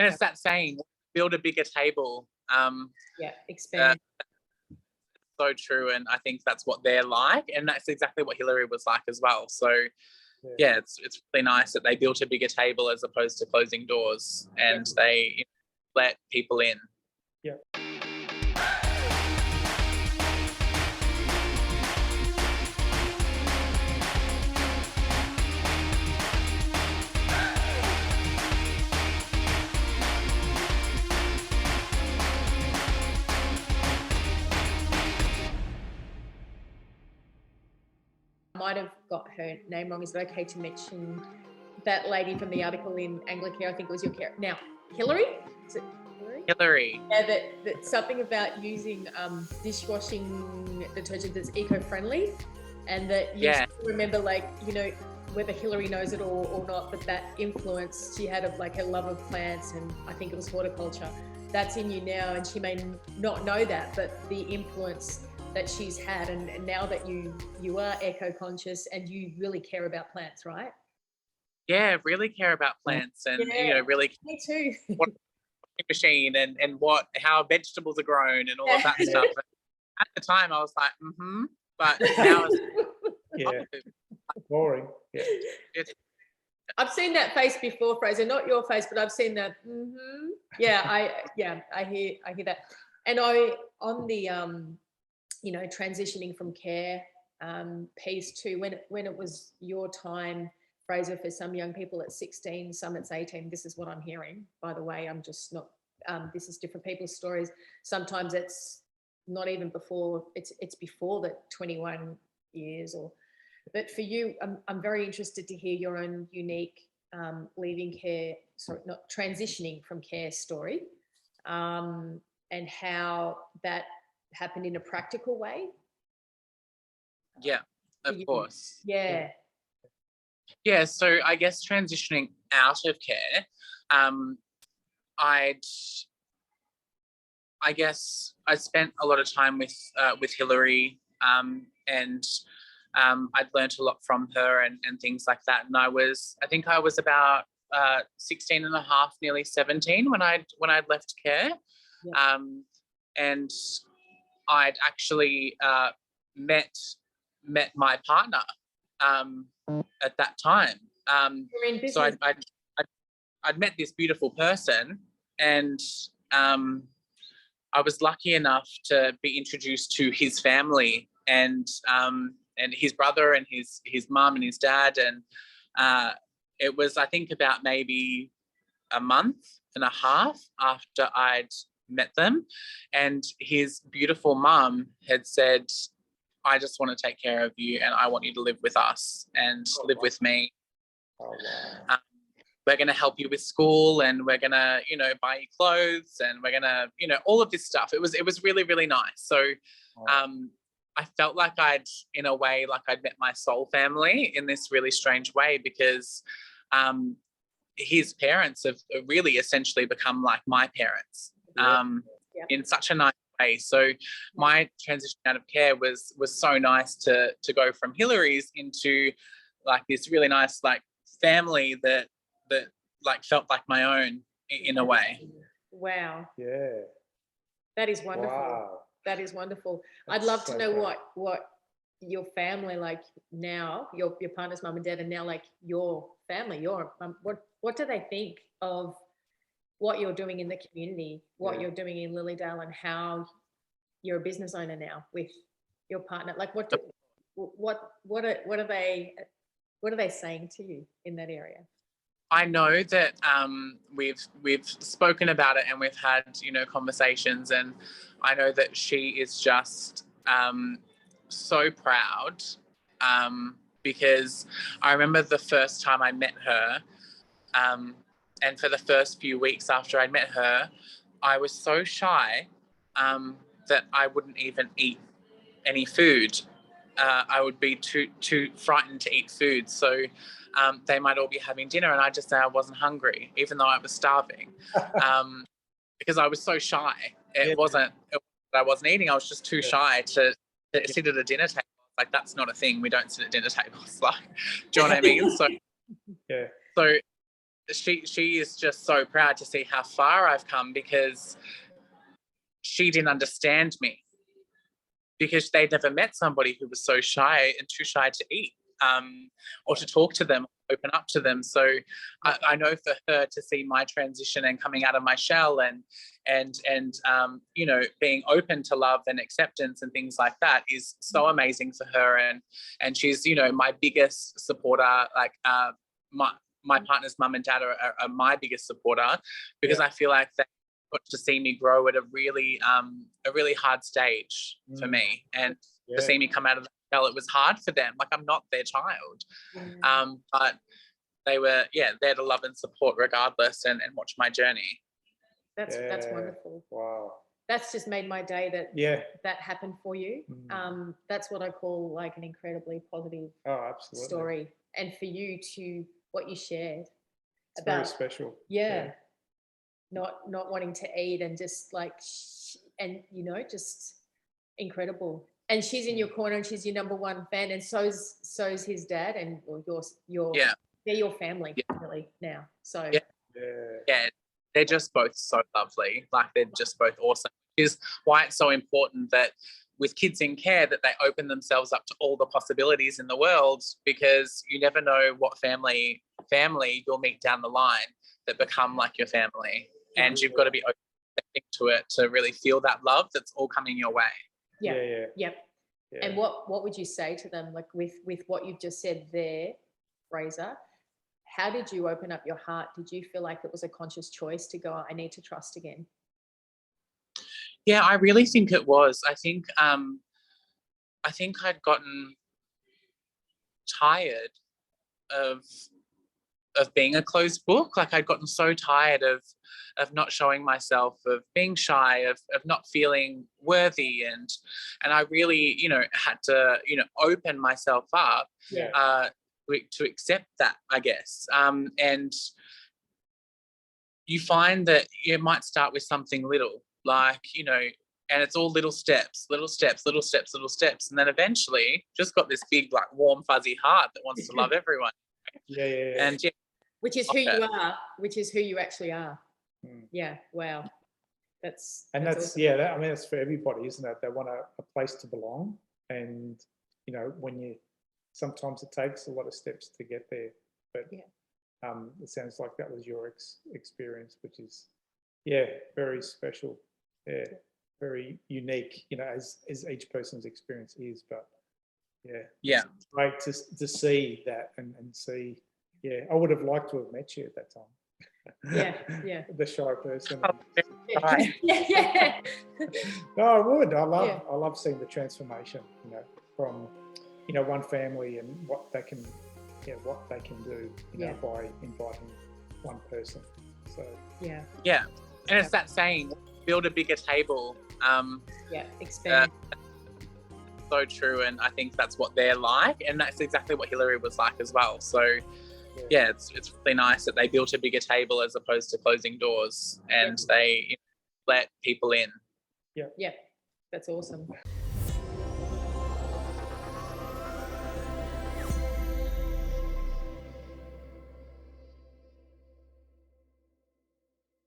And it's that saying, build a bigger table. Expand. So true. And I think that's what they're like. And that's exactly what Hillary was like as well. So yeah, it's really nice that they built a bigger table as opposed to closing doors, and they let people in. Yeah. Might have got her name wrong. Is it okay to mention that lady from the article in Anglicare? I think it was your care. Now, Hillary? Is it Hillary? Hillary. Yeah, that something about using dishwashing detergent that's eco-friendly, and that you remember, like, you know, whether Hillary knows it or not, but that influence she had of like her love of plants, and I think it was horticulture, that's in you now, and she may not know that, but the influence that she's had, and now that you are eco-conscious and you really care about plants, right? Yeah, really care about plants, and you know, really. Me too. What machine and how vegetables are grown and all of that stuff. But at the time, I was like, but now it's boring. Yeah. I've seen that face before, Frazer. Not your face, but I've seen that. Yeah, I hear that. And on the you know, transitioning from care piece too, when it was your time, Frazer, for some young people it's 16, some it's 18. This is what I'm hearing, by the way. I'm just not, this is different people's stories. Sometimes it's not even before, it's before the 21 years. But for you, I'm very interested to hear your own unique leaving care, not transitioning from care story, and how that happened in a practical way. Yeah, of course. Yeah. Yeah, so I guess transitioning out of care, I guess I spent a lot of time with Hillary, and I'd learned a lot from her and things like that. And I think I was about 16 and a half, nearly 17 when I'd left care. Yeah. And I'd actually met my partner at that time. So I'd met this beautiful person, and I was lucky enough to be introduced to his family and his brother and his mum and his dad. And it was, I think, about maybe a month and a half after I'd met them, and his beautiful mum had said, I just want to take care of you, and I want you to live with us and live with me. We're going to help you with school, and we're going to, you know, buy you clothes, and we're going to, you know, all of this stuff. It was really, really nice. So I felt like I'd met my soul family in this really strange way, because his parents have really essentially become like my parents. In such a nice way. So my transition out of care was so nice to go from Hillary's into like this really nice like family that like felt like my own in a way. Wow. Yeah. That is wonderful. Wow. That is wonderful. That's I'd love to so know great. what your family, like now, your partner's mum and dad, and now like your family, your what do they think of what you're doing in the community, what you're doing in Lilydale, and how you're a business owner now with your partner? Like what are they saying to you in that area? I know that we've spoken about it, and we've had, you know, conversations, and I know that she is just so proud, because I remember the first time I met her, and for the first few weeks after I'd met her, I was so shy that I wouldn't even eat any food. I would be too frightened to eat food. So they might all be having dinner, and I just say I wasn't hungry, even though I was starving, because I was so shy. It wasn't that I wasn't eating. I was just too shy to sit at a dinner table. Like, that's not a thing. We don't sit at dinner tables. Like, do you know what I mean? So, she is just so proud to see how far I've come, because she didn't understand me, because they'd never met somebody who was so shy and too shy to eat, or to talk to them, open up to them. So I know for her to see my transition and coming out of my shell and you know, being open to love and acceptance and things like that is so amazing for her. And she's, you know, my biggest supporter. Like my partner's mum and dad are my biggest supporter, because I feel like they got to see me grow at a really hard stage for me, and to see me come out of the shell, it was hard for them. Like, I'm not their child, but they were there to love and support regardless, and watch my journey. That's wonderful. Wow. That's just made my day that happened for you. That's what I call like an incredibly positive story, and for you to what you shared it's about very special. Not wanting to eat, and just like and you know, just incredible. And she's in your corner, and she's your number one fan, and so's his dad, and your they're your family really now. So they're just both so lovely. Like, they're just both awesome, which is why it's so important that with kids in care that they open themselves up to all the possibilities in the world, because you never know what family you'll meet down the line that become like your family. And you've got to be open to it to really feel that love that's all coming your way. Yep. And what would you say to them, like with what you've just said there, Frazer? How did you open up your heart? Did you feel like it was a conscious choice to go, I need to trust again? Yeah, I really think it was. I think I'd gotten tired of being a closed book. Like, I'd gotten so tired of not showing myself, of being shy, of not feeling worthy, and I really, you know, had to, you know, open myself up to accept that, I guess. And you find that you might start with something little, like, you know, and it's all little steps, and then eventually just got this big, like, warm, fuzzy heart that wants to love everyone. And which is who you are, which is who you actually are. Wow. That's awesome. I mean, it's for everybody, isn't it? They want a place to belong, and you know, sometimes it takes a lot of steps to get there, but it sounds like that was your experience, which is very special, very unique, you know, as each person's experience is. But it's great to see that and see. I would have liked to have met you at that time. The shy person. No, I would. I love seeing the transformation, you know, from, you know, one family and what they can do, you know, by inviting one person. So and it's that saying, build a bigger table. Expand. So true, and I think that's what they're like, and that's exactly what Hillary was like as well. So it's really nice that they built a bigger table as opposed to closing doors, and they let people in. That's awesome.